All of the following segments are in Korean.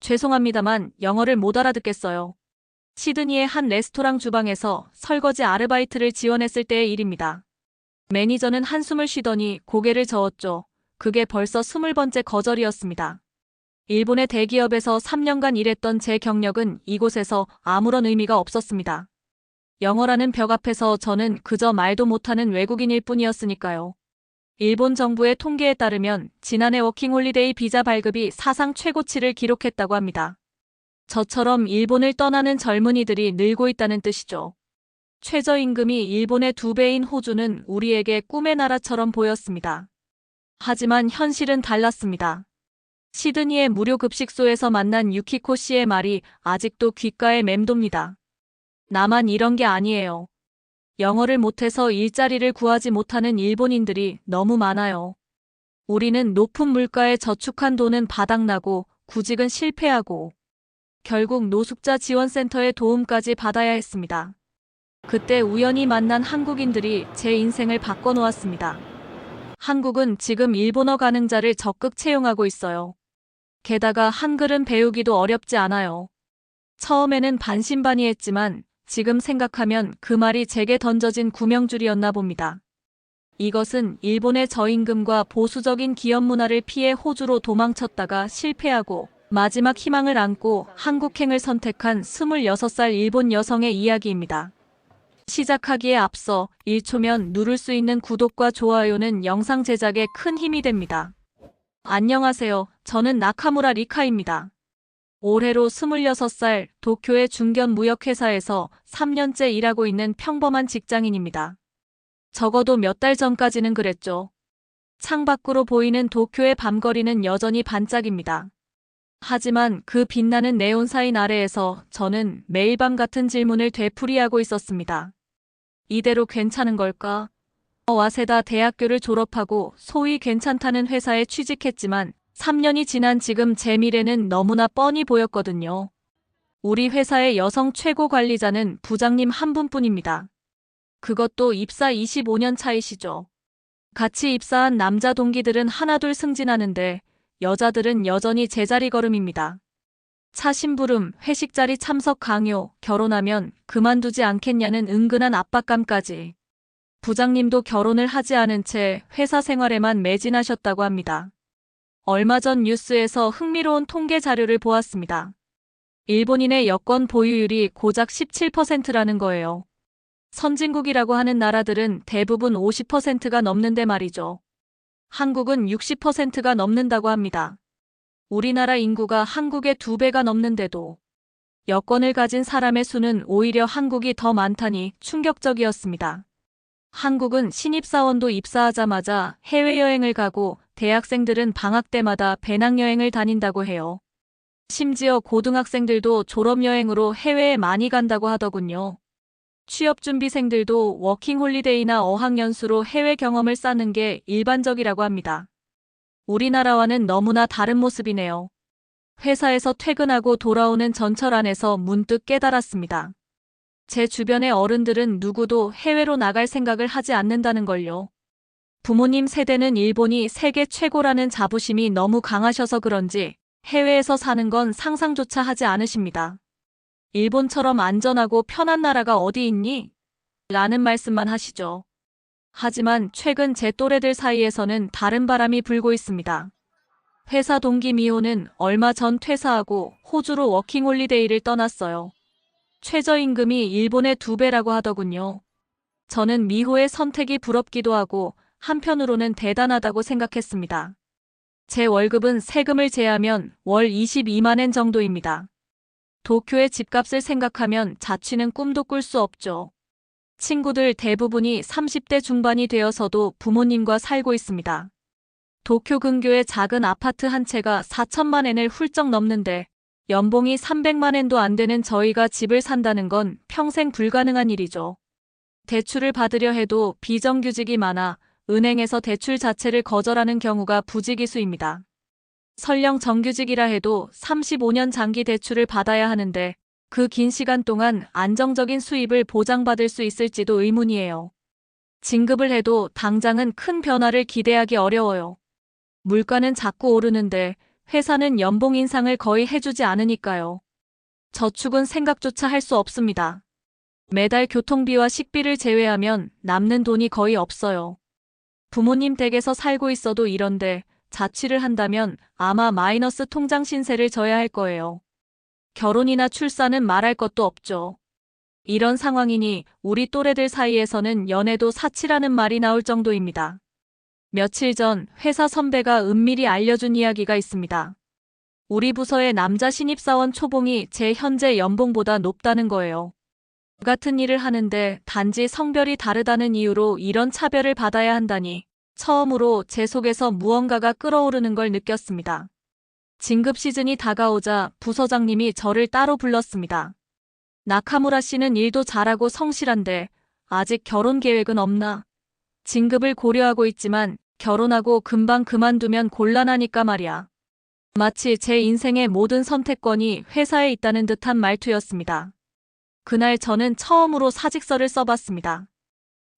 죄송합니다만 영어를 못 알아듣겠어요. 시드니의 한 레스토랑 주방에서 설거지 아르바이트를 지원했을 때의 일입니다. 매니저는 한숨을 쉬더니 고개를 저었죠. 그게 벌써 20번째 거절이었습니다. 일본의 대기업에서 3년간 일했던 제 경력은 이곳에서 아무런 의미가 없었습니다. 영어라는 벽 앞에서 저는 그저 말도 못하는 외국인일 뿐이었으니까요. 일본 정부의 통계에 따르면 지난해 워킹홀리데이 비자 발급이 사상 최고치를 기록했다고 합니다. 저처럼 일본을 떠나는 젊은이들이 늘고 있다는 뜻이죠. 최저임금이 일본의 2배인 호주는 우리에게 꿈의 나라처럼 보였습니다. 하지만 현실은 달랐습니다. 시드니의 무료 급식소에서 만난 유키코 씨의 말이 아직도 귓가에 맴돕니다. 나만 이런 게 아니에요. 영어를 못해서 일자리를 구하지 못하는 일본인들이 너무 많아요. 우리는 높은 물가에 저축한 돈은 바닥나고 구직은 실패하고 결국 노숙자 지원센터의 도움까지 받아야 했습니다. 그때 우연히 만난 한국인들이 제 인생을 바꿔놓았습니다. 한국은 지금 일본어 가능자를 적극 채용하고 있어요. 게다가 한글은 배우기도 어렵지 않아요. 처음에는 반신반의했지만 지금 생각하면 그 말이 제게 던져진 구명줄이었나 봅니다. 이것은 일본의 저임금과 보수적인 기업 문화를 피해 호주로 도망쳤다가 실패하고 마지막 희망을 안고 한국행을 선택한 26살 일본 여성의 이야기입니다. 시작하기에 앞서 1초면 누를 수 있는 구독과 좋아요는 영상 제작에 큰 힘이 됩니다. 안녕하세요. 저는 나카무라 리카입니다. 올해로 26살 도쿄의 중견 무역회사에서 3년째 일하고 있는 평범한 직장인입니다. 적어도 몇 달 전까지는 그랬죠. 창밖으로 보이는 도쿄의 밤거리는 여전히 반짝입니다. 하지만 그 빛나는 네온사인 아래에서 저는 매일 밤 같은 질문을 되풀이하고 있었습니다. 이대로 괜찮은 걸까? 와세다 대학교를 졸업하고 소위 괜찮다는 회사에 취직했지만 3년이 지난 지금 제 미래는 너무나 뻔히 보였거든요. 우리 회사의 여성 최고 관리자는 부장님 한 분뿐입니다. 그것도 입사 25년 차이시죠. 같이 입사한 남자 동기들은 하나둘 승진하는데 여자들은 여전히 제자리 걸음입니다. 차 심부름, 회식 자리 참석 강요, 결혼하면 그만두지 않겠냐는 은근한 압박감까지. 부장님도 결혼을 하지 않은 채 회사 생활에만 매진하셨다고 합니다. 얼마 전 뉴스에서 흥미로운 통계 자료를 보았습니다. 일본인의 여권 보유율이 고작 17%라는 거예요. 선진국이라고 하는 나라들은 대부분 50%가 넘는데 말이죠. 한국은 60%가 넘는다고 합니다. 우리나라 인구가 한국의 2배가 넘는데도 여권을 가진 사람의 수는 오히려 한국이 더 많다니 충격적이었습니다. 한국은 신입사원도 입사하자마자 해외여행을 가고 대학생들은 방학 때마다 배낭여행을 다닌다고 해요. 심지어 고등학생들도 졸업여행으로 해외에 많이 간다고 하더군요. 취업준비생들도 워킹홀리데이나 어학연수로 해외 경험을 쌓는 게 일반적이라고 합니다. 우리나라와는 너무나 다른 모습이네요. 회사에서 퇴근하고 돌아오는 전철 안에서 문득 깨달았습니다. 제 주변의 어른들은 누구도 해외로 나갈 생각을 하지 않는다는 걸요. 부모님 세대는 일본이 세계 최고라는 자부심이 너무 강하셔서 그런지 해외에서 사는 건 상상조차 하지 않으십니다. 일본처럼 안전하고 편한 나라가 어디 있니? 라는 말씀만 하시죠. 하지만 최근 제 또래들 사이에서는 다른 바람이 불고 있습니다. 회사 동기 미호는 얼마 전 퇴사하고 호주로 워킹홀리데이를 떠났어요. 최저임금이 일본의 2배라고 하더군요. 저는 미호의 선택이 부럽기도 하고 한편으로는 대단하다고 생각했습니다. 제 월급은 세금을 제하면 월 22만 엔 정도입니다. 도쿄의 집값을 생각하면 자취는 꿈도 꿀 수 없죠. 친구들 대부분이 30대 중반이 되어서도 부모님과 살고 있습니다. 도쿄 근교의 작은 아파트 한 채가 4천만 엔을 훌쩍 넘는데 연봉이 300만 엔도 안 되는 저희가 집을 산다는 건 평생 불가능한 일이죠. 대출을 받으려 해도 비정규직이 많아 은행에서 대출 자체를 거절하는 경우가 부지기수입니다. 설령 정규직이라 해도 35년 장기 대출을 받아야 하는데 그 긴 시간 동안 안정적인 수입을 보장받을 수 있을지도 의문이에요. 진급을 해도 당장은 큰 변화를 기대하기 어려워요. 물가는 자꾸 오르는데 회사는 연봉 인상을 거의 해주지 않으니까요. 저축은 생각조차 할 수 없습니다. 매달 교통비와 식비를 제외하면 남는 돈이 거의 없어요. 부모님 댁에서 살고 있어도 이런데 자취를 한다면 아마 마이너스 통장 신세를 져야 할 거예요. 결혼이나 출산은 말할 것도 없죠. 이런 상황이니 우리 또래들 사이에서는 연애도 사치라는 말이 나올 정도입니다. 며칠 전 회사 선배가 은밀히 알려준 이야기가 있습니다. 우리 부서의 남자 신입사원 초봉이 제 현재 연봉보다 높다는 거예요. 같은 일을 하는데 단지 성별이 다르다는 이유로 이런 차별을 받아야 한다니 처음으로 제 속에서 무언가가 끓어오르는 걸 느꼈습니다. 진급 시즌이 다가오자 부서장님이 저를 따로 불렀습니다. 나카무라 씨는 일도 잘하고 성실한데 아직 결혼 계획은 없나? 진급을 고려하고 있지만 결혼하고 금방 그만두면 곤란하니까 말이야. 마치 제 인생의 모든 선택권이 회사에 있다는 듯한 말투였습니다. 그날 저는 처음으로 사직서를 써봤습니다.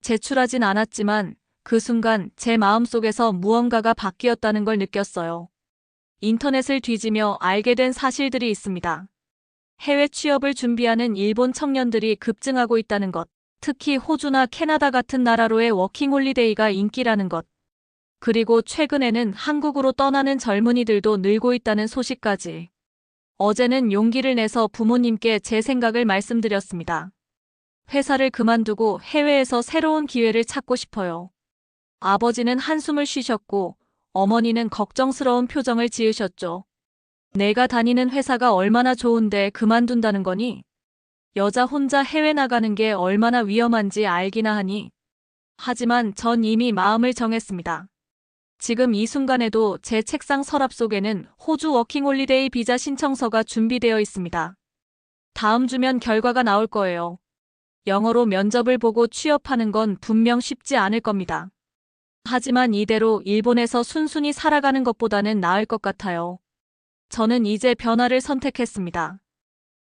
제출하진 않았지만 그 순간 제 마음속에서 무언가가 바뀌었다는 걸 느꼈어요. 인터넷을 뒤지며 알게 된 사실들이 있습니다. 해외 취업을 준비하는 일본 청년들이 급증하고 있다는 것, 특히 호주나 캐나다 같은 나라로의 워킹홀리데이가 인기라는 것, 그리고 최근에는 한국으로 떠나는 젊은이들도 늘고 있다는 소식까지. 어제는 용기를 내서 부모님께 제 생각을 말씀드렸습니다. 회사를 그만두고 해외에서 새로운 기회를 찾고 싶어요. 아버지는 한숨을 쉬셨고 어머니는 걱정스러운 표정을 지으셨죠. 내가 다니는 회사가 얼마나 좋은데 그만둔다는 거니? 여자 혼자 해외 나가는 게 얼마나 위험한지 알기나 하니? 하지만 전 이미 마음을 정했습니다. 지금 이 순간에도 제 책상 서랍 속에는 호주 워킹홀리데이 비자 신청서가 준비되어 있습니다. 다음 주면 결과가 나올 거예요. 영어로 면접을 보고 취업하는 건 분명 쉽지 않을 겁니다. 하지만 이대로 일본에서 순순히 살아가는 것보다는 나을 것 같아요. 저는 이제 변화를 선택했습니다.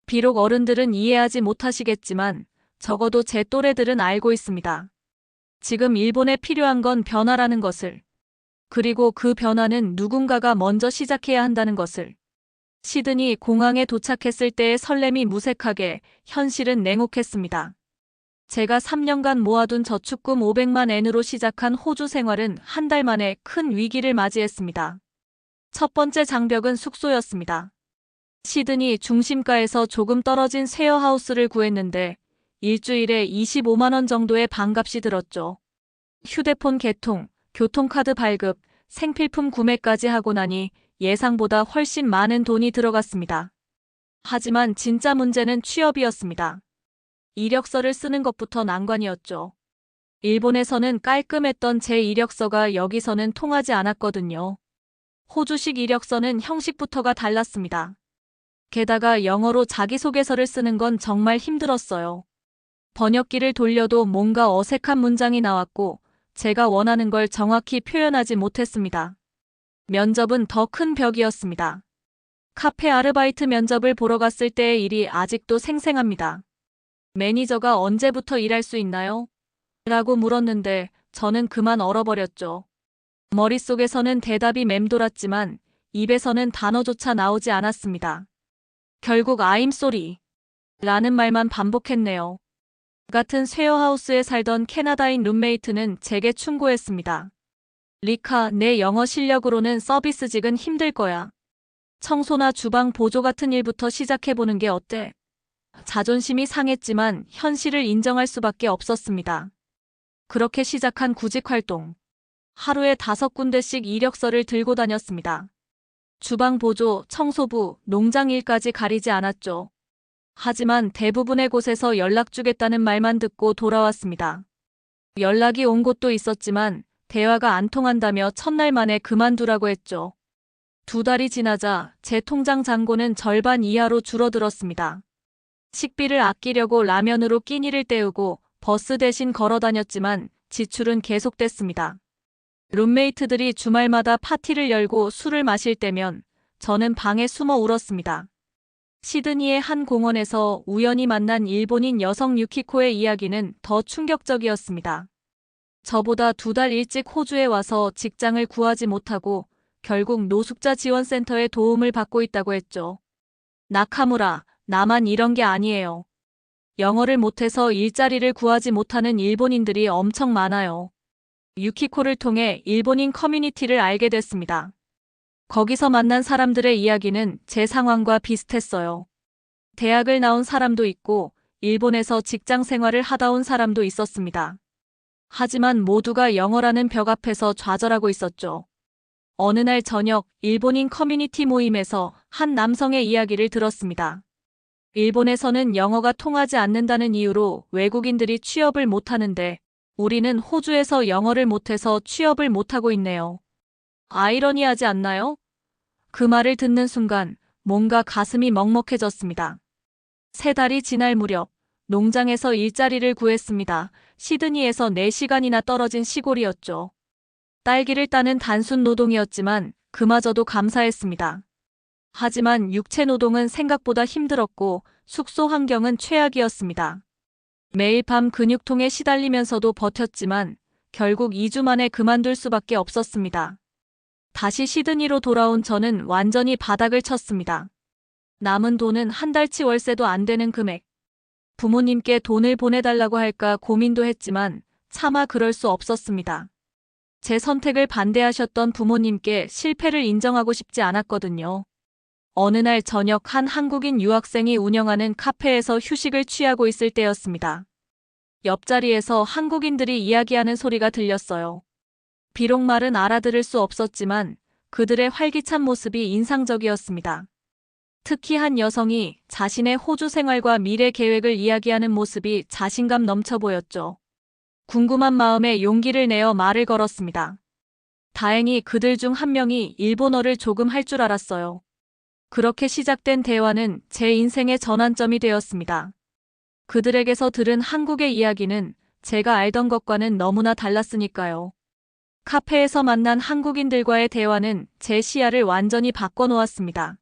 비록 어른들은 이해하지 못하시겠지만 적어도 제 또래들은 알고 있습니다. 지금 일본에 필요한 건 변화라는 것을. 그리고 그 변화는 누군가가 먼저 시작해야 한다는 것을. 시드니 공항에 도착했을 때의 설렘이 무색하게, 현실은 냉혹했습니다. 제가 3년간 모아둔 저축금 500만 엔으로 시작한 호주 생활은 한 달 만에 큰 위기를 맞이했습니다. 첫 번째 장벽은 숙소였습니다. 시드니 중심가에서 조금 떨어진 쉐어하우스를 구했는데 일주일에 25만 원 정도의 방값이 들었죠. 휴대폰 개통, 교통카드 발급, 생필품 구매까지 하고 나니 예상보다 훨씬 많은 돈이 들어갔습니다. 하지만 진짜 문제는 취업이었습니다. 이력서를 쓰는 것부터 난관이었죠. 일본에서는 깔끔했던 제 이력서가 여기서는 통하지 않았거든요. 호주식 이력서는 형식부터가 달랐습니다. 게다가 영어로 자기소개서를 쓰는 건 정말 힘들었어요. 번역기를 돌려도 뭔가 어색한 문장이 나왔고 제가 원하는 걸 정확히 표현하지 못했습니다. 면접은 더 큰 벽이었습니다. 카페 아르바이트 면접을 보러 갔을 때의 일이 아직도 생생합니다. 매니저가 언제부터 일할 수 있나요? 라고 물었는데 저는 그만 얼어버렸죠. 머릿속에서는 대답이 맴돌았지만 입에서는 단어조차 나오지 않았습니다. 결국 I'm sorry 라는 말만 반복했네요. 같은 쉐어하우스에 살던 캐나다인 룸메이트는 제게 충고했습니다. 리카, 내 영어 실력으로는 서비스직은 힘들 거야. 청소나 주방 보조 같은 일부터 시작해보는 게 어때? 자존심이 상했지만 현실을 인정할 수밖에 없었습니다. 그렇게 시작한 구직 활동. 하루에 5군데씩 이력서를 들고 다녔습니다. 주방 보조, 청소부, 농장 일까지 가리지 않았죠. 하지만 대부분의 곳에서 연락 주겠다는 말만 듣고 돌아왔습니다. 연락이 온 곳도 있었지만 대화가 안 통한다며 첫날 만에 그만두라고 했죠. 2달이 지나자 제 통장 잔고는 절반 이하로 줄어들었습니다. 식비를 아끼려고 라면으로 끼니를 때우고 버스 대신 걸어 다녔지만 지출은 계속됐습니다. 룸메이트들이 주말마다 파티를 열고 술을 마실 때면 저는 방에 숨어 울었습니다. 시드니의 한 공원에서 우연히 만난 일본인 여성 유키코의 이야기는 더 충격적이었습니다. 저보다 2달 일찍 호주에 와서 직장을 구하지 못하고 결국 노숙자 지원센터의 도움을 받고 있다고 했죠. 나카무라, 나만 이런 게 아니에요. 영어를 못해서 일자리를 구하지 못하는 일본인들이 엄청 많아요. 유키코를 통해 일본인 커뮤니티를 알게 됐습니다. 거기서 만난 사람들의 이야기는 제 상황과 비슷했어요. 대학을 나온 사람도 있고 일본에서 직장 생활을 하다 온 사람도 있었습니다. 하지만 모두가 영어라는 벽 앞에서 좌절하고 있었죠. 어느 날 저녁 일본인 커뮤니티 모임에서 한 남성의 이야기를 들었습니다. 일본에서는 영어가 통하지 않는다는 이유로 외국인들이 취업을 못하는데 우리는 호주에서 영어를 못해서 취업을 못하고 있네요. 아이러니하지 않나요? 그 말을 듣는 순간 뭔가 가슴이 먹먹해졌습니다. 3달이 지날 무렵 농장에서 일자리를 구했습니다. 시드니에서 4시간이나 떨어진 시골이었죠. 딸기를 따는 단순 노동이었지만 그마저도 감사했습니다. 하지만 육체 노동은 생각보다 힘들었고 숙소 환경은 최악이었습니다. 매일 밤 근육통에 시달리면서도 버텼지만 결국 2주 만에 그만둘 수밖에 없었습니다. 다시 시드니로 돌아온 저는 완전히 바닥을 쳤습니다. 남은 돈은 한 달치 월세도 안 되는 금액. 부모님께 돈을 보내달라고 할까 고민도 했지만 차마 그럴 수 없었습니다. 제 선택을 반대하셨던 부모님께 실패를 인정하고 싶지 않았거든요. 어느 날 저녁 한 한국인 유학생이 운영하는 카페에서 휴식을 취하고 있을 때였습니다. 옆자리에서 한국인들이 이야기하는 소리가 들렸어요. 비록 말은 알아들을 수 없었지만 그들의 활기찬 모습이 인상적이었습니다. 특히 한 여성이 자신의 호주 생활과 미래 계획을 이야기하는 모습이 자신감 넘쳐 보였죠. 궁금한 마음에 용기를 내어 말을 걸었습니다. 다행히 그들 중 한 명이 일본어를 조금 할 줄 알았어요. 그렇게 시작된 대화는 제 인생의 전환점이 되었습니다. 그들에게서 들은 한국의 이야기는 제가 알던 것과는 너무나 달랐으니까요. 카페에서 만난 한국인들과의 대화는 제 시야를 완전히 바꿔놓았습니다.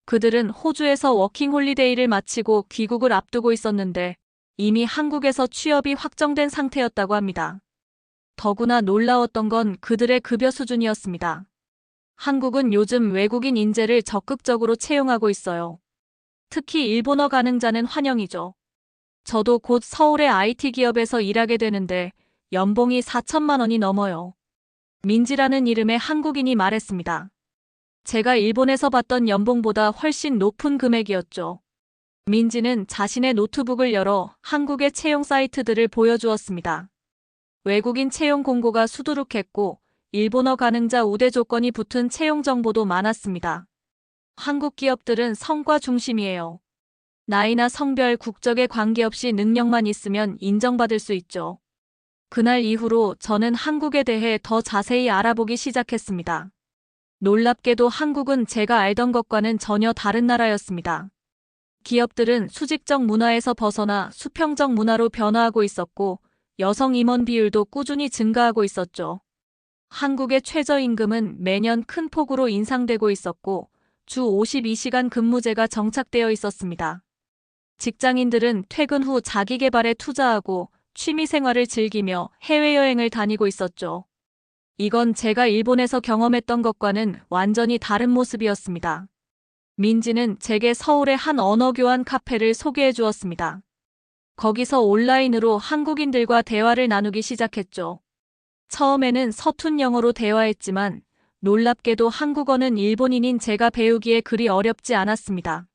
그들은 호주에서 워킹홀리데이를 마치고 귀국을 앞두고 있었는데 이미 한국에서 취업이 확정된 상태였다고 합니다. 더구나 놀라웠던 건 그들의 급여 수준이었습니다. 한국은 요즘 외국인 인재를 적극적으로 채용하고 있어요. 특히 일본어 가능자는 환영이죠. 저도 곧 서울의 IT 기업에서 일하게 되는데 연봉이 4천만 원이 넘어요. 민지라는 이름의 한국인이 말했습니다. 제가 일본에서 받던 연봉보다 훨씬 높은 금액이었죠. 민지는 자신의 노트북을 열어 한국의 채용 사이트들을 보여주었습니다. 외국인 채용 공고가 수두룩했고 일본어 가능자 우대 조건이 붙은 채용 정보도 많았습니다. 한국 기업들은 성과 중심이에요. 나이나 성별, 국적에 관계없이 능력만 있으면 인정받을 수 있죠. 그날 이후로 저는 한국에 대해 더 자세히 알아보기 시작했습니다. 놀랍게도 한국은 제가 알던 것과는 전혀 다른 나라였습니다. 기업들은 수직적 문화에서 벗어나 수평적 문화로 변화하고 있었고 여성 임원 비율도 꾸준히 증가하고 있었죠. 한국의 최저임금은 매년 큰 폭으로 인상되고 있었고 주 52시간 근무제가 정착되어 있었습니다. 직장인들은 퇴근 후 자기 개발에 투자하고 취미 생활을 즐기며 해외여행을 다니고 있었죠. 이건 제가 일본에서 경험했던 것과는 완전히 다른 모습이었습니다. 민지는 제게 서울의 한 언어교환 카페를 소개해 주었습니다. 거기서 온라인으로 한국인들과 대화를 나누기 시작했죠. 처음에는 서툰 영어로 대화했지만 놀랍게도 한국어는 일본인인 제가 배우기에 그리 어렵지 않았습니다.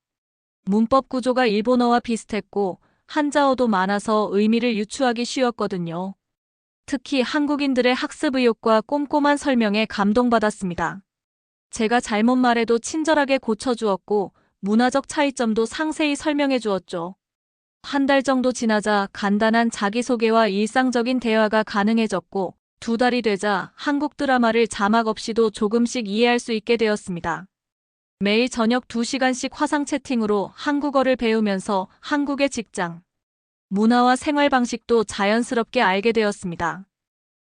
문법 구조가 일본어와 비슷했고 한자어도 많아서 의미를 유추하기 쉬웠거든요. 특히 한국인들의 학습 의욕과 꼼꼼한 설명에 감동받았습니다. 제가 잘못 말해도 친절하게 고쳐주었고 문화적 차이점도 상세히 설명해 주었죠. 한 달 정도 지나자 간단한 자기소개와 일상적인 대화가 가능해졌고 2달이 되자 한국 드라마를 자막 없이도 조금씩 이해할 수 있게 되었습니다. 매일 저녁 2시간씩 화상 채팅으로 한국어를 배우면서 한국의 직장, 문화와 생활 방식도 자연스럽게 알게 되었습니다.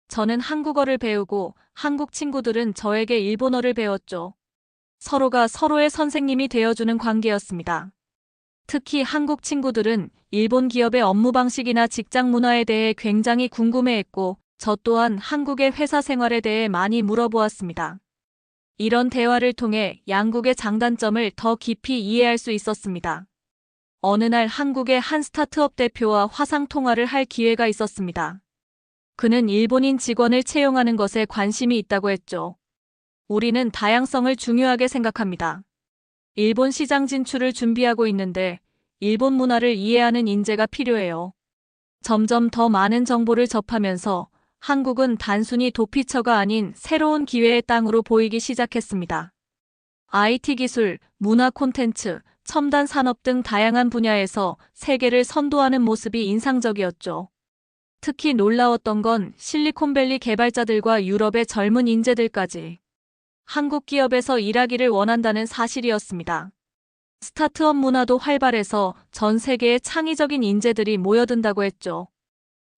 저는 한국어를 배우고 한국 친구들은 저에게 일본어를 배웠죠. 서로가 서로의 선생님이 되어주는 관계였습니다. 특히 한국 친구들은 일본 기업의 업무 방식이나 직장 문화에 대해 굉장히 궁금해했고 저 또한 한국의 회사 생활에 대해 많이 물어보았습니다. 이런 대화를 통해 양국의 장단점을 더 깊이 이해할 수 있었습니다. 어느 날 한국의 한 스타트업 대표와 화상 통화를 할 기회가 있었습니다. 그는 일본인 직원을 채용하는 것에 관심이 있다고 했죠. 우리는 다양성을 중요하게 생각합니다. 일본 시장 진출을 준비하고 있는데 일본 문화를 이해하는 인재가 필요해요. 점점 더 많은 정보를 접하면서 한국은 단순히 도피처가 아닌 새로운 기회의 땅으로 보이기 시작했습니다. IT 기술, 문화 콘텐츠, 첨단 산업 등 다양한 분야에서 세계를 선도하는 모습이 인상적이었죠. 특히 놀라웠던 건 실리콘밸리 개발자들과 유럽의 젊은 인재들까지 한국 기업에서 일하기를 원한다는 사실이었습니다. 스타트업 문화도 활발해서 전 세계의 창의적인 인재들이 모여든다고 했죠.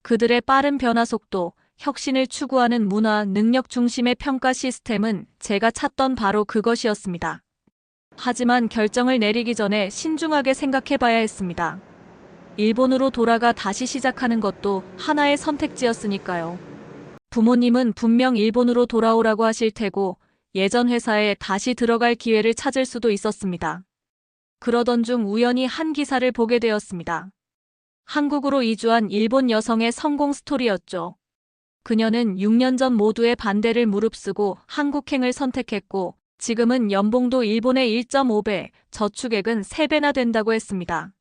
그들의 빠른 변화 속도, 혁신을 추구하는 문화, 능력 중심의 평가 시스템은 제가 찾던 바로 그것이었습니다. 하지만 결정을 내리기 전에 신중하게 생각해봐야 했습니다. 일본으로 돌아가 다시 시작하는 것도 하나의 선택지였으니까요. 부모님은 분명 일본으로 돌아오라고 하실 테고 예전 회사에 다시 들어갈 기회를 찾을 수도 있었습니다. 그러던 중 우연히 한 기사를 보게 되었습니다. 한국으로 이주한 일본 여성의 성공 스토리였죠. 그녀는 6년 전 모두의 반대를 무릅쓰고 한국행을 선택했고 지금은 연봉도 일본의 1.5배, 저축액은 3배나 된다고 했습니다.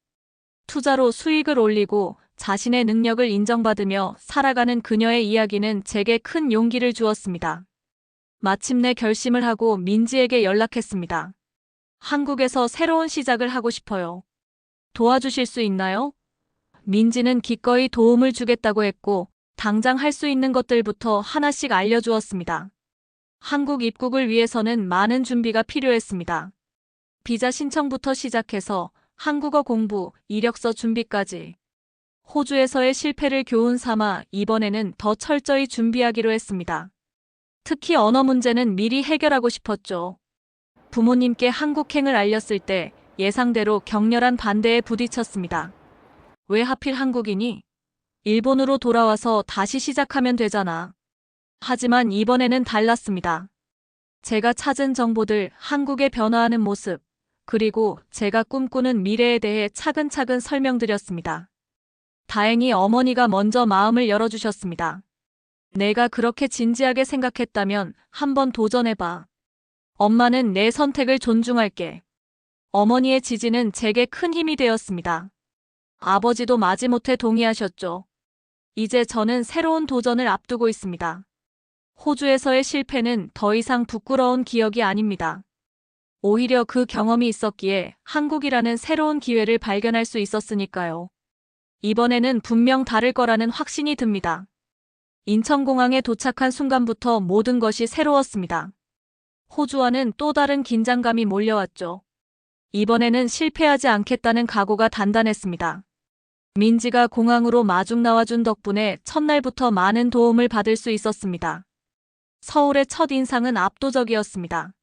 투자로 수익을 올리고 자신의 능력을 인정받으며 살아가는 그녀의 이야기는 제게 큰 용기를 주었습니다. 마침내 결심을 하고 민지에게 연락했습니다. 한국에서 새로운 시작을 하고 싶어요. 도와주실 수 있나요? 민지는 기꺼이 도움을 주겠다고 했고 당장 할 수 있는 것들부터 하나씩 알려주었습니다. 한국 입국을 위해서는 많은 준비가 필요했습니다. 비자 신청부터 시작해서 한국어 공부, 이력서 준비까지. 호주에서의 실패를 교훈 삼아 이번에는 더 철저히 준비하기로 했습니다. 특히 언어 문제는 미리 해결하고 싶었죠. 부모님께 한국행을 알렸을 때 예상대로 격렬한 반대에 부딪혔습니다. 왜 하필 한국이니? 일본으로 돌아와서 다시 시작하면 되잖아. 하지만 이번에는 달랐습니다. 제가 찾은 정보들, 한국의 변화하는 모습, 그리고 제가 꿈꾸는 미래에 대해 차근차근 설명드렸습니다. 다행히 어머니가 먼저 마음을 열어주셨습니다. 내가 그렇게 진지하게 생각했다면 한번 도전해봐. 엄마는 내 선택을 존중할게. 어머니의 지지는 제게 큰 힘이 되었습니다. 아버지도 마지못해 동의하셨죠. 이제 저는 새로운 도전을 앞두고 있습니다. 호주에서의 실패는 더 이상 부끄러운 기억이 아닙니다. 오히려 그 경험이 있었기에 한국이라는 새로운 기회를 발견할 수 있었으니까요. 이번에는 분명 다를 거라는 확신이 듭니다. 인천공항에 도착한 순간부터 모든 것이 새로웠습니다. 호주와는 또 다른 긴장감이 몰려왔죠. 이번에는 실패하지 않겠다는 각오가 단단했습니다. 민지가 공항으로 마중 나와준 덕분에 첫날부터 많은 도움을 받을 수 있었습니다. 서울의 첫 인상은 압도적이었습니다.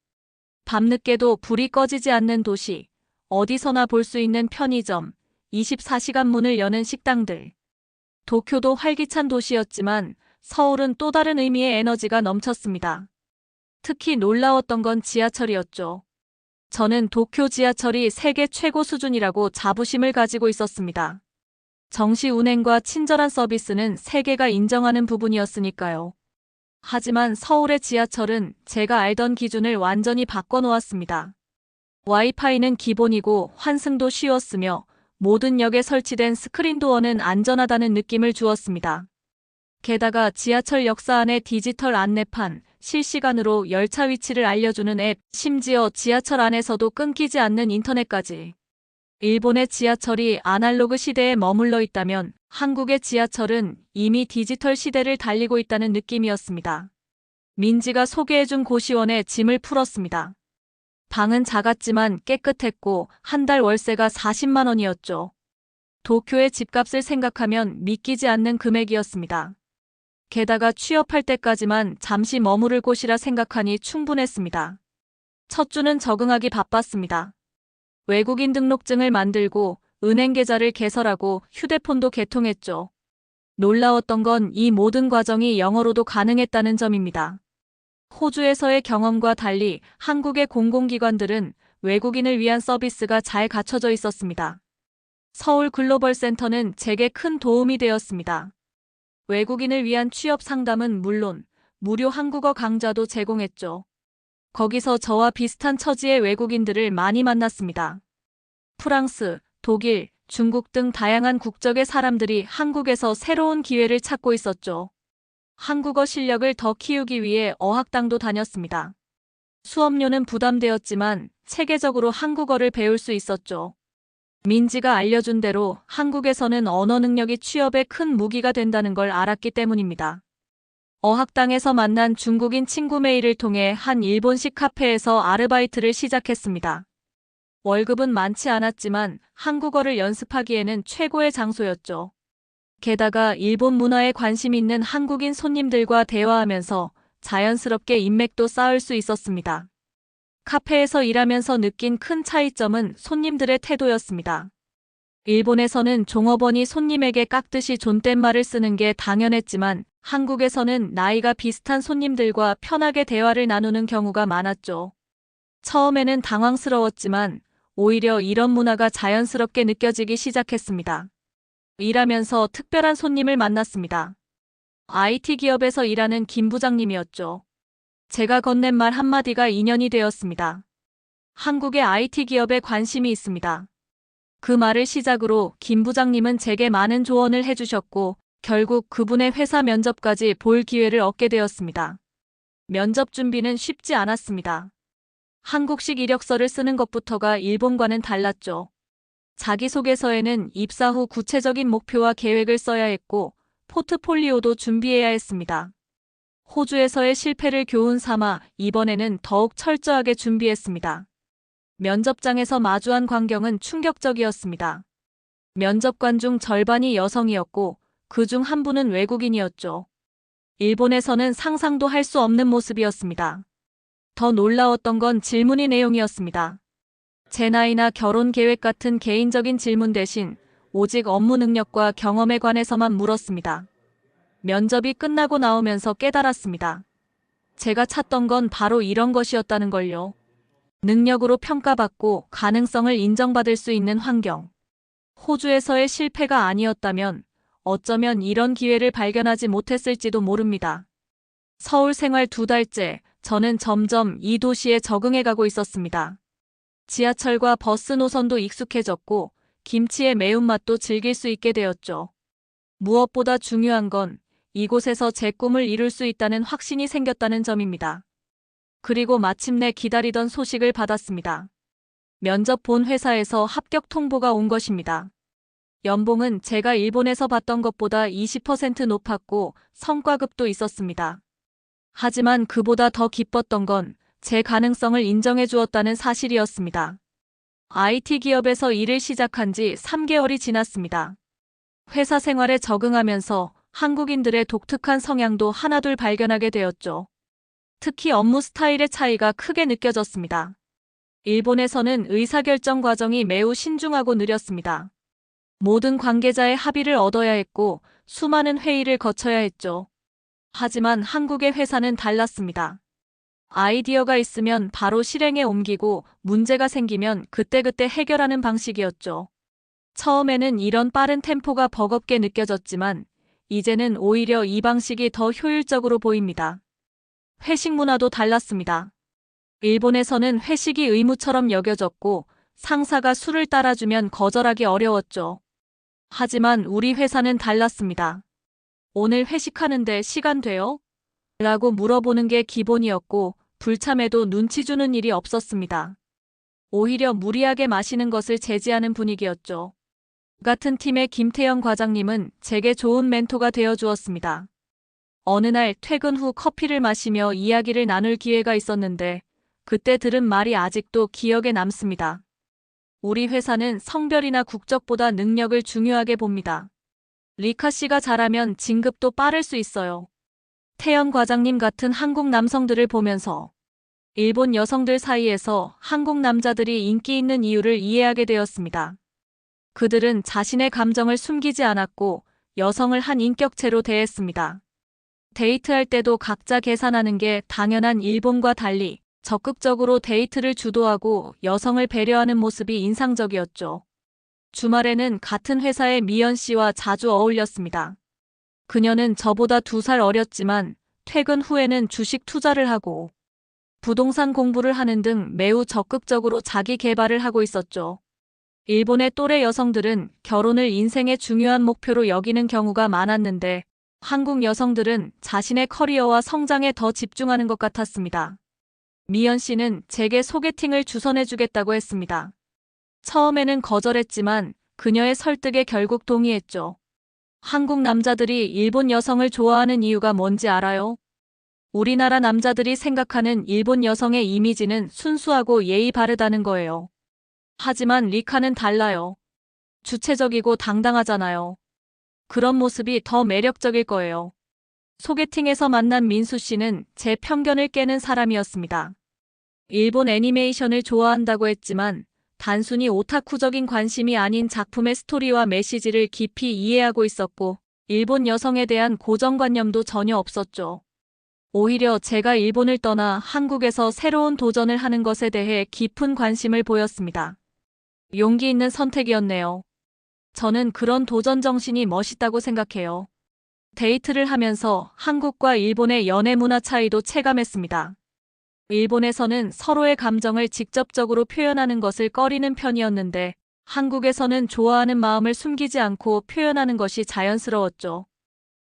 밤늦게도 불이 꺼지지 않는 도시, 어디서나 볼 수 있는 편의점, 24시간 문을 여는 식당들. 도쿄도 활기찬 도시였지만 서울은 또 다른 의미의 에너지가 넘쳤습니다. 특히 놀라웠던 건 지하철이었죠. 저는 도쿄 지하철이 세계 최고 수준이라고 자부심을 가지고 있었습니다. 정시 운행과 친절한 서비스는 세계가 인정하는 부분이었으니까요. 하지만 서울의 지하철은 제가 알던 기준을 완전히 바꿔놓았습니다. 와이파이는 기본이고 환승도 쉬웠으며 모든 역에 설치된 스크린도어는 안전하다는 느낌을 주었습니다. 게다가 지하철 역사 안에 디지털 안내판, 실시간으로 열차 위치를 알려주는 앱, 심지어 지하철 안에서도 끊기지 않는 인터넷까지. 일본의 지하철이 아날로그 시대에 머물러 있다면 한국의 지하철은 이미 디지털 시대를 달리고 있다는 느낌이었습니다. 민지가 소개해준 고시원에 짐을 풀었습니다. 방은 작았지만 깨끗했고 한 달 월세가 40만 원이었죠. 도쿄의 집값을 생각하면 믿기지 않는 금액이었습니다. 게다가 취업할 때까지만 잠시 머무를 곳이라 생각하니 충분했습니다. 첫 주는 적응하기 바빴습니다. 외국인 등록증을 만들고 은행 계좌를 개설하고 휴대폰도 개통했죠. 놀라웠던 건 이 모든 과정이 영어로도 가능했다는 점입니다. 호주에서의 경험과 달리 한국의 공공기관들은 외국인을 위한 서비스가 잘 갖춰져 있었습니다. 서울 글로벌 센터는 제게 큰 도움이 되었습니다. 외국인을 위한 취업 상담은 물론 무료 한국어 강좌도 제공했죠. 거기서 저와 비슷한 처지의 외국인들을 많이 만났습니다. 프랑스, 독일, 중국 등 다양한 국적의 사람들이 한국에서 새로운 기회를 찾고 있었죠. 한국어 실력을 더 키우기 위해 어학당도 다녔습니다. 수업료는 부담되었지만 체계적으로 한국어를 배울 수 있었죠. 민지가 알려준 대로 한국에서는 언어 능력이 취업에 큰 무기가 된다는 걸 알았기 때문입니다. 어학당에서 만난 중국인 친구 메일을 통해 한 일본식 카페에서 아르바이트를 시작했습니다. 월급은 많지 않았지만 한국어를 연습하기에는 최고의 장소였죠. 게다가 일본 문화에 관심 있는 한국인 손님들과 대화하면서 자연스럽게 인맥도 쌓을 수 있었습니다. 카페에서 일하면서 느낀 큰 차이점은 손님들의 태도였습니다. 일본에서는 종업원이 손님에게 깍듯이 존댓말을 쓰는 게 당연했지만 한국에서는 나이가 비슷한 손님들과 편하게 대화를 나누는 경우가 많았죠. 처음에는 당황스러웠지만 오히려 이런 문화가 자연스럽게 느껴지기 시작했습니다. 일하면서 특별한 손님을 만났습니다. IT 기업에서 일하는 김 부장님이었죠. 제가 건넨 말 한마디가 인연이 되었습니다. 한국의 IT 기업에 관심이 있습니다. 그 말을 시작으로 김 부장님은 제게 많은 조언을 해주셨고 결국 그분의 회사 면접까지 볼 기회를 얻게 되었습니다. 면접 준비는 쉽지 않았습니다. 한국식 이력서를 쓰는 것부터가 일본과는 달랐죠. 자기소개서에는 입사 후 구체적인 목표와 계획을 써야 했고 포트폴리오도 준비해야 했습니다. 호주에서의 실패를 교훈 삼아 이번에는 더욱 철저하게 준비했습니다. 면접장에서 마주한 광경은 충격적이었습니다. 면접관 중 절반이 여성이었고 그중 한 분은 외국인이었죠. 일본에서는 상상도 할 수 없는 모습이었습니다. 더 놀라웠던 건 질문의 내용이었습니다. 제 나이나 결혼 계획 같은 개인적인 질문 대신 오직 업무 능력과 경험에 관해서만 물었습니다. 면접이 끝나고 나오면서 깨달았습니다. 제가 찾던 건 바로 이런 것이었다는 걸요. 능력으로 평가받고 가능성을 인정받을 수 있는 환경. 호주에서의 실패가 아니었다면 어쩌면 이런 기회를 발견하지 못했을지도 모릅니다. 서울 생활 2달째, 저는 점점 이 도시에 적응해가고 있었습니다. 지하철과 버스 노선도 익숙해졌고 김치의 매운맛도 즐길 수 있게 되었죠. 무엇보다 중요한 건 이곳에서 제 꿈을 이룰 수 있다는 확신이 생겼다는 점입니다. 그리고 마침내 기다리던 소식을 받았습니다. 면접 본 회사에서 합격 통보가 온 것입니다. 연봉은 제가 일본에서 받던 것보다 20% 높았고 성과급도 있었습니다. 하지만 그보다 더 기뻤던 건 제 가능성을 인정해 주었다는 사실이었습니다. IT 기업에서 일을 시작한 지 3개월이 지났습니다. 회사 생활에 적응하면서 한국인들의 독특한 성향도 하나둘 발견하게 되었죠. 특히 업무 스타일의 차이가 크게 느껴졌습니다. 일본에서는 의사결정 과정이 매우 신중하고 느렸습니다. 모든 관계자의 합의를 얻어야 했고 수많은 회의를 거쳐야 했죠. 하지만 한국의 회사는 달랐습니다. 아이디어가 있으면 바로 실행에 옮기고 문제가 생기면 그때그때 해결하는 방식이었죠. 처음에는 이런 빠른 템포가 버겁게 느껴졌지만 이제는 오히려 이 방식이 더 효율적으로 보입니다. 회식 문화도 달랐습니다. 일본에서는 회식이 의무처럼 여겨졌고 상사가 술을 따라주면 거절하기 어려웠죠. 하지만 우리 회사는 달랐습니다. 오늘 회식하는데 시간 돼요? 라고 물어보는 게 기본이었고 불참해도 눈치 주는 일이 없었습니다. 오히려 무리하게 마시는 것을 제지하는 분위기였죠. 같은 팀의 김태영 과장님은 제게 좋은 멘토가 되어 주었습니다. 어느 날 퇴근 후 커피를 마시며 이야기를 나눌 기회가 있었는데 그때 들은 말이 아직도 기억에 남습니다. 우리 회사는 성별이나 국적보다 능력을 중요하게 봅니다. 리카 씨가 잘하면 진급도 빠를 수 있어요. 태연 과장님 같은 한국 남성들을 보면서 일본 여성들 사이에서 한국 남자들이 인기 있는 이유를 이해하게 되었습니다. 그들은 자신의 감정을 숨기지 않았고 여성을 한 인격체로 대했습니다. 데이트할 때도 각자 계산하는 게 당연한 일본과 달리 적극적으로 데이트를 주도하고 여성을 배려하는 모습이 인상적이었죠. 주말에는 같은 회사의 미연 씨와 자주 어울렸습니다. 그녀는 저보다 2살 어렸지만 퇴근 후에는 주식 투자를 하고 부동산 공부를 하는 등 매우 적극적으로 자기 개발을 하고 있었죠. 일본의 또래 여성들은 결혼을 인생의 중요한 목표로 여기는 경우가 많았는데 한국 여성들은 자신의 커리어와 성장에 더 집중하는 것 같았습니다. 미연 씨는 제게 소개팅을 주선해주겠다고 했습니다. 처음에는 거절했지만 그녀의 설득에 결국 동의했죠. 한국 남자들이 일본 여성을 좋아하는 이유가 뭔지 알아요? 우리나라 남자들이 생각하는 일본 여성의 이미지는 순수하고 예의 바르다는 거예요. 하지만 리카는 달라요. 주체적이고 당당하잖아요. 그런 모습이 더 매력적일 거예요. 소개팅에서 만난 민수 씨는 제 편견을 깨는 사람이었습니다. 일본 애니메이션을 좋아한다고 했지만 단순히 오타쿠적인 관심이 아닌 작품의 스토리와 메시지를 깊이 이해하고 있었고 일본 여성에 대한 고정관념도 전혀 없었죠. 오히려 제가 일본을 떠나 한국에서 새로운 도전을 하는 것에 대해 깊은 관심을 보였습니다. 용기 있는 선택이었네요. 저는 그런 도전 정신이 멋있다고 생각해요. 데이트를 하면서 한국과 일본의 연애 문화 차이도 체감했습니다. 일본에서는 서로의 감정을 직접적으로 표현하는 것을 꺼리는 편이었는데 한국에서는 좋아하는 마음을 숨기지 않고 표현하는 것이 자연스러웠죠.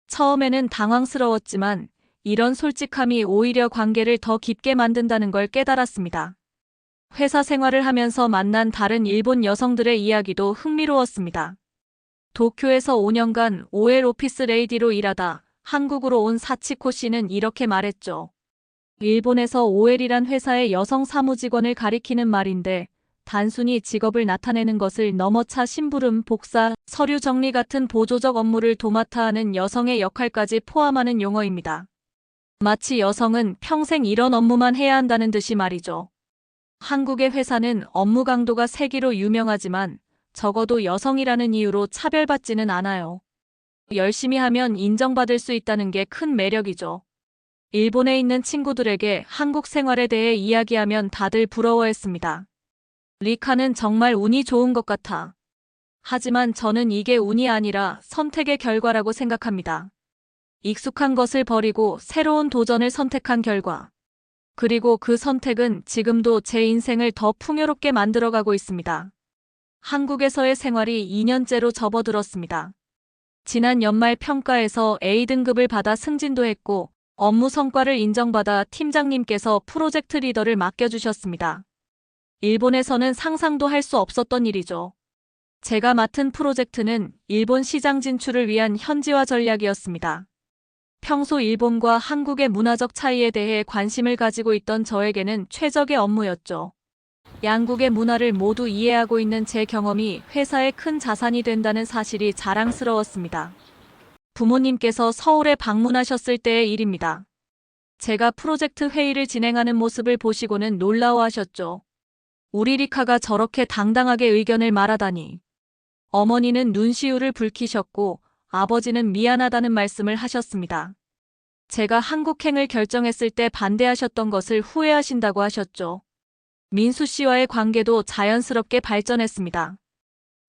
처음에는 당황스러웠지만 이런 솔직함이 오히려 관계를 더 깊게 만든다는 걸 깨달았습니다. 회사 생활을 하면서 만난 다른 일본 여성들의 이야기도 흥미로웠습니다. 도쿄에서 5년간 OL 오피스 레이디로 일하다 한국으로 온 사치코 씨는 이렇게 말했죠. 일본에서 OL이란 회사의 여성 사무직원을 가리키는 말인데 단순히 직업을 나타내는 것을 넘어차 심부름, 복사, 서류 정리 같은 보조적 업무를 도맡아 하는 여성의 역할까지 포함하는 용어입니다. 마치 여성은 평생 이런 업무만 해야 한다는 듯이 말이죠. 한국의 회사는 업무 강도가 세기로 유명하지만 적어도 여성이라는 이유로 차별받지는 않아요. 열심히 하면 인정받을 수 있다는 게 큰 매력이죠. 일본에 있는 친구들에게 한국 생활에 대해 이야기하면 다들 부러워했습니다. 리카는 정말 운이 좋은 것 같아. 하지만 저는 이게 운이 아니라 선택의 결과라고 생각합니다. 익숙한 것을 버리고 새로운 도전을 선택한 결과. 그리고 그 선택은 지금도 제 인생을 더 풍요롭게 만들어가고 있습니다. 한국에서의 생활이 2년째로 접어들었습니다. 지난 연말 평가에서 A등급을 받아 승진도 했고 업무 성과를 인정받아 팀장님께서 프로젝트 리더를 맡겨주셨습니다. 일본에서는 상상도 할 수 없었던 일이죠. 제가 맡은 프로젝트는 일본 시장 진출을 위한 현지화 전략이었습니다. 평소 일본과 한국의 문화적 차이에 대해 관심을 가지고 있던 저에게는 최적의 업무였죠. 양국의 문화를 모두 이해하고 있는 제 경험이 회사의 큰 자산이 된다는 사실이 자랑스러웠습니다. 부모님께서 서울에 방문하셨을 때의 일입니다. 제가 프로젝트 회의를 진행하는 모습을 보시고는 놀라워하셨죠. 우리 리카가 저렇게 당당하게 의견을 말하다니. 어머니는 눈시울을 붉히셨고 아버지는 미안하다는 말씀을 하셨습니다. 제가 한국행을 결정했을 때 반대하셨던 것을 후회하신다고 하셨죠. 민수 씨와의 관계도 자연스럽게 발전했습니다.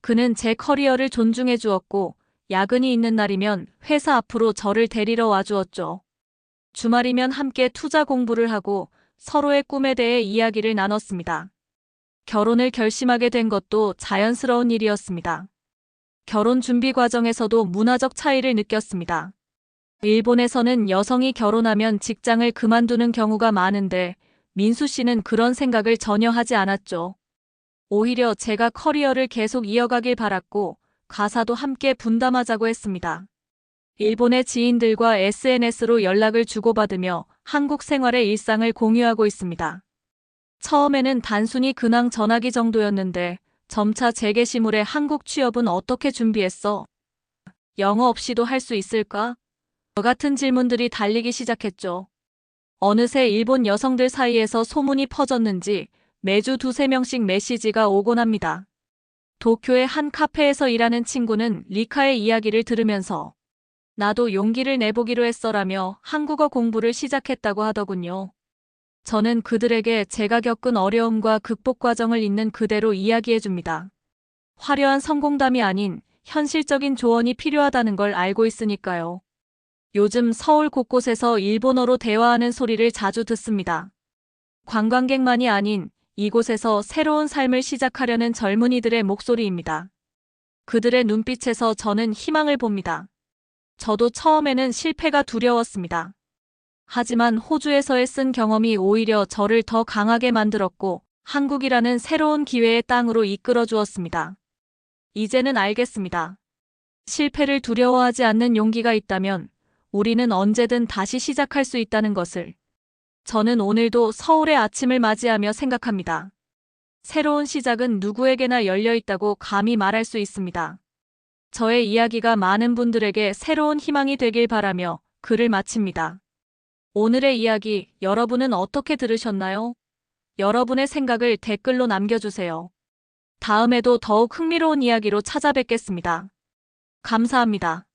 그는 제 커리어를 존중해 주었고 야근이 있는 날이면 회사 앞으로 저를 데리러 와주었죠. 주말이면 함께 투자 공부를 하고 서로의 꿈에 대해 이야기를 나눴습니다. 결혼을 결심하게 된 것도 자연스러운 일이었습니다. 결혼 준비 과정에서도 문화적 차이를 느꼈습니다. 일본에서는 여성이 결혼하면 직장을 그만두는 경우가 많은데 민수 씨는 그런 생각을 전혀 하지 않았죠. 오히려 제가 커리어를 계속 이어가길 바랐고 가사도 함께 분담하자고 했습니다. 일본의 지인들과 SNS로 연락을 주고받으며 한국 생활의 일상을 공유하고 있습니다. 처음에는 단순히 근황 전하기 정도였는데 점차 제 게시물에 한국 취업은 어떻게 준비했어? 영어 없이도 할 수 있을까? 저 같은 질문들이 달리기 시작했죠. 어느새 일본 여성들 사이에서 소문이 퍼졌는지 매주 2~3명씩 메시지가 오곤 합니다. 도쿄의 한 카페에서 일하는 친구는 리카의 이야기를 들으면서 나도 용기를 내보기로 했어라며 한국어 공부를 시작했다고 하더군요. 저는 그들에게 제가 겪은 어려움과 극복 과정을 있는 그대로 이야기해 줍니다. 화려한 성공담이 아닌 현실적인 조언이 필요하다는 걸 알고 있으니까요. 요즘 서울 곳곳에서 일본어로 대화하는 소리를 자주 듣습니다. 관광객만이 아닌 이곳에서 새로운 삶을 시작하려는 젊은이들의 목소리입니다. 그들의 눈빛에서 저는 희망을 봅니다. 저도 처음에는 실패가 두려웠습니다. 하지만 호주에서의 쓴 경험이 오히려 저를 더 강하게 만들었고 한국이라는 새로운 기회의 땅으로 이끌어 주었습니다. 이제는 알겠습니다. 실패를 두려워하지 않는 용기가 있다면 우리는 언제든 다시 시작할 수 있다는 것을. 저는 오늘도 서울의 아침을 맞이하며 생각합니다. 새로운 시작은 누구에게나 열려 있다고 감히 말할 수 있습니다. 저의 이야기가 많은 분들에게 새로운 희망이 되길 바라며 글을 마칩니다. 오늘의 이야기 여러분은 어떻게 들으셨나요? 여러분의 생각을 댓글로 남겨주세요. 다음에도 더욱 흥미로운 이야기로 찾아뵙겠습니다. 감사합니다.